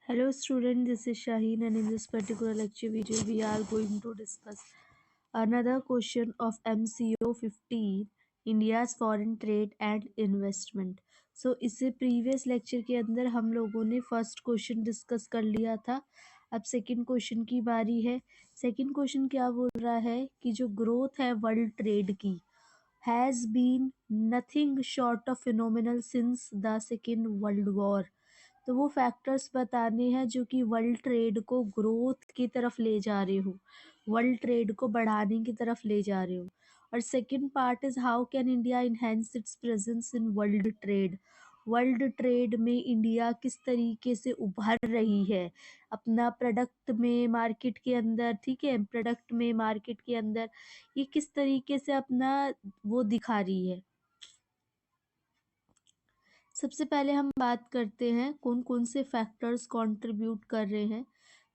Hello student, this is Shaheen and in this particular lecture video we are going to discuss another question of MCO 15 India's foreign trade and investment. So इससे previous lecture के अंदर हम लोगों ने first question discuss कर लिया था. अब second question की बारी है. Second question क्या बोल रहा है कि जो growth है world trade की has been nothing short of phenomenal since the Second World War. तो वो फैक्टर्स बताने हैं जो कि वर्ल्ड ट्रेड को ग्रोथ की तरफ ले जा रहे हो, वर्ल्ड ट्रेड को बढ़ाने की तरफ ले जा रहे हो. और second part is how can India enhance its presence in world trade. World trade में इंडिया किस तरीके से उभर रही है अपना प्रोडक्ट में मार्केट के अंदर, ठीक है, प्रोडक्ट में मार्केट के अंदर ये किस तरीके से अपना वो दिखा रही है. सबसे पहले हम बात करते हैं कौन कौन से फैक्टर्स कंट्रीब्यूट कर रहे हैं.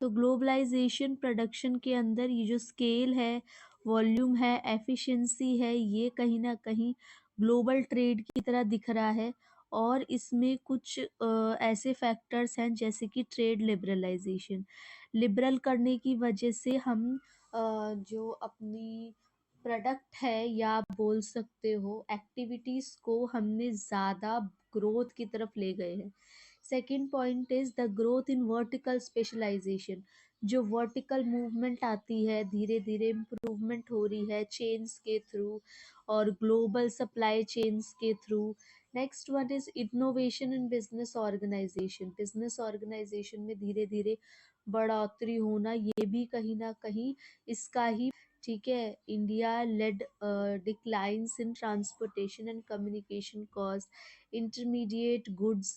तो ग्लोबलाइजेशन प्रोडक्शन के अंदर ये जो स्केल है, वॉल्यूम है, एफिशिएंसी है, ये कहीं ना कहीं ग्लोबल ट्रेड की तरह दिख रहा है. और इसमें कुछ ऐसे फैक्टर्स हैं जैसे कि ट्रेड लिबरलाइजेशन. लिबरल करने की वजह से हम जो अपनी प्रोडक्ट है या आप बोल सकते हो एक्टिविटीज को हमने ज़्यादा ग्रोथ की तरफ ले गए हैं. Second point is the growth in vertical specialisation. जो वर्टिकल मूवमेंट आती है, धीरे धीरे इम्प्रूवमेंट हो रही है चेन्स के थ्रू और ग्लोबल सप्लाई चेन्स के through. Next one is innovation in business organisation. Business organisation में धीरे धीरे बढ़ोतरी होना, ये भी कहीं ना कहीं इसका ही, ठीक है. India led declines in transportation and communication cost, intermediate goods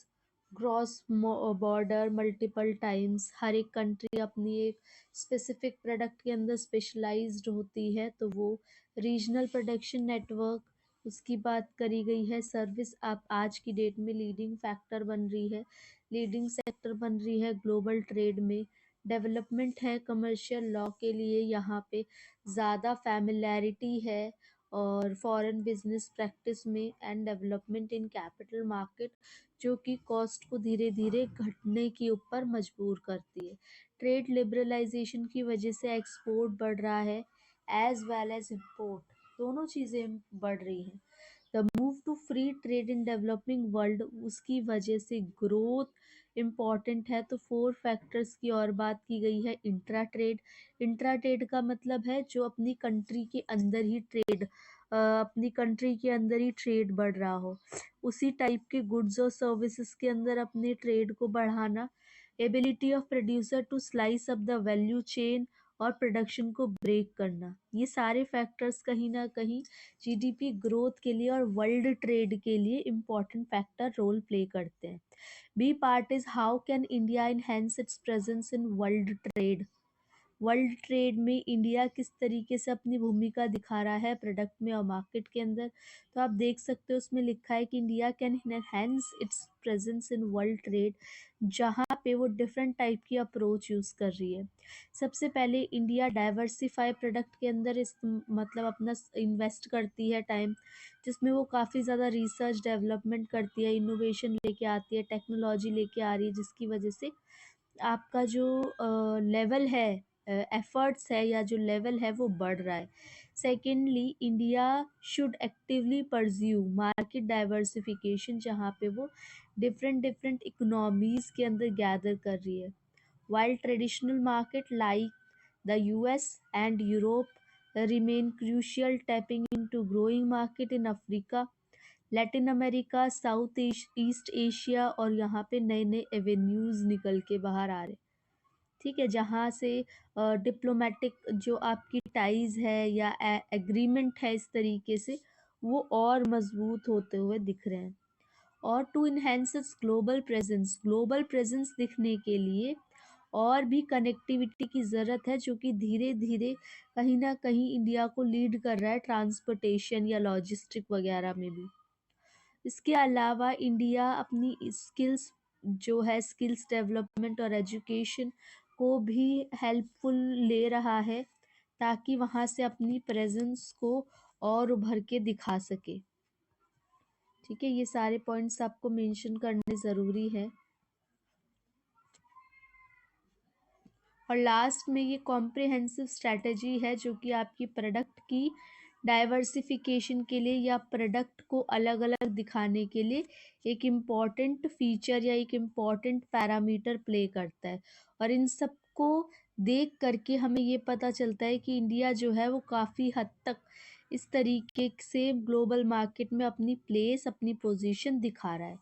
cross border multiple times. हर एक कंट्री अपनी एक स्पेसिफिक प्रोडक्ट के अंदर स्पेशलाइज्ड होती है, तो वो रीजनल प्रोडक्शन नेटवर्क उसकी बात करी गई है. सर्विस आप आज की डेट में लीडिंग फैक्टर बन रही है, लीडिंग सेक्टर बन रही है ग्लोबल ट्रेड में. डेवलपमेंट है कमर्शियल लॉ के लिए, यहाँ पे ज़्यादा फैमिलैरिटी है और फॉरेन बिजनेस प्रैक्टिस में. And development in capital market जो कि कॉस्ट को धीरे धीरे घटने के ऊपर मजबूर करती है. ट्रेड लिबरलाइजेशन की वजह से एक्सपोर्ट बढ़ रहा है एज वेल एज इम्पोर्ट, दोनों चीज़ें बढ़ रही हैं. The move to free trade in developing world, उसकी वजह से ग्रोथ इम्पॉर्टेंट है. तो 4 फैक्टर्स की और बात की गई है. Intra trade. इंट्रा ट्रेड का मतलब है जो अपनी कंट्री के अंदर ही ट्रेड, अपनी कंट्री के अंदर ही ट्रेड बढ़ रहा हो, उसी टाइप के गुड्स और सर्विसेज के अंदर अपने ट्रेड को बढ़ाना. Ability of producer to slice up the value chain और प्रोडक्शन को ब्रेक करना. ये सारे फैक्टर्स कहीं ना कहीं जीडीपी ग्रोथ के लिए और वर्ल्ड ट्रेड के लिए इम्पॉर्टेंट फैक्टर रोल प्ले करते हैं. B part is how can India enhance its presence in world trade. World trade में इंडिया किस तरीके से अपनी भूमिका दिखा रहा है प्रोडक्ट में और मार्केट के अंदर. तो आप देख सकते हो उसमें लिखा है कि India can enhance it's presence in world trade, जहाँ पे वो डिफरेंट टाइप की अप्रोच यूज़ कर रही है. सबसे पहले इंडिया डाइवर्सिफाई प्रोडक्ट के अंदर इस मतलब अपना इन्वेस्ट करती है टाइम, जिसमें वो काफ़ी ज़्यादा रिसर्च डेवलपमेंट करती है, इनोवेशन लेके आती है, टेक्नोलॉजी लेके आ रही है, जिसकी वजह से आपका जो लेवल है, एफर्ट्स है या जो लेवल है वो बढ़ रहा है. Secondly India should actively pursue market diversification, जहाँ पे वो डिफरेंट डिफरेंट इकोनॉमीज के अंदर गैदर कर रही है. While traditional market like the US and Europe remain crucial, tapping into growing market in Africa, Latin America, south east Asia, और यहाँ पे नए नए एवेन्यूज़ निकल के बाहर आ रहे, ठीक है, जहाँ से डिप्लोमेटिक जो आपकी टाइज है या एग्रीमेंट है इस तरीके से वो और मजबूत होते हुए दिख रहे हैं. और to enhance its global presence, global presence दिखने के लिए और भी कनेक्टिविटी की ज़रूरत है, जो कि धीरे धीरे कहीं ना कहीं इंडिया को लीड कर रहा है ट्रांसपोर्टेशन या लॉजिस्टिक वगैरह में भी. इसके अलावा इंडिया अपनी स्किल्स जो है, स्किल्स डेवलपमेंट और एजुकेशन को भी हेल्पफुल ले रहा है, ताकि वहाँ से अपनी प्रेजेंस को और उभर के दिखा सके. ठीक है, ये सारे पॉइंट्स आपको मेंशन करने ज़रूरी है. और लास्ट में ये कॉम्प्रिहेंसिव स्ट्रैटेजी है जो कि आपकी प्रोडक्ट की डाइवर्सिफिकेशन के लिए या प्रोडक्ट को अलग अलग दिखाने के लिए एक इम्पॉर्टेंट फीचर या एक इम्पॉर्टेंट पैरामीटर प्ले करता है। और इन सबको देख करके हमें ये पता चलता है कि इंडिया जो है वो काफ़ी हद तक इस तरीके से ग्लोबल मार्केट में अपनी प्लेस अपनी पोजीशन दिखा रहा है।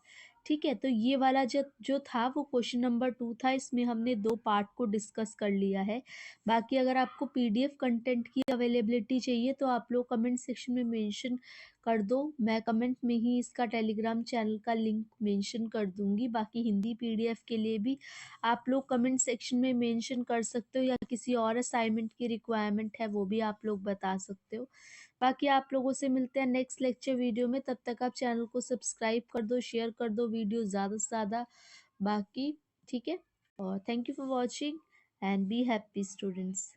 ठीक है, तो ये वाला जो जो था वो क्वेश्चन नंबर 2 था। इसमें हमने 2 पार्ट को डिस्कस कर लिया है। बाकी अगर आपको पीडीएफ कंटेंट की अवेलेबिलिटी चाहिए तो आप लोग कमेंट सेक्शन में मेंशन कर दो। मैं कमेंट में ही इसका टेलीग्राम चैनल का लिंक मेंशन कर दूंगी। बाकी हिंदी पीडीएफ के लिए भी आप लोग कमेंट सेक्शन में मेंशन कर सकते हो, या किसी और असाइनमेंट की रिक्वायरमेंट है वो भी आप लोग बता सकते हो। बाकी आप लोगों से मिलते हैं नेक्स्ट लेक्चर वीडियो में। तब तक आप चैनल को सब्सक्राइब कर दो, शेयर कर दो वीडियो ज़्यादा से ज़्यादा। बाकी ठीक है, और thank you for watching and be happy students.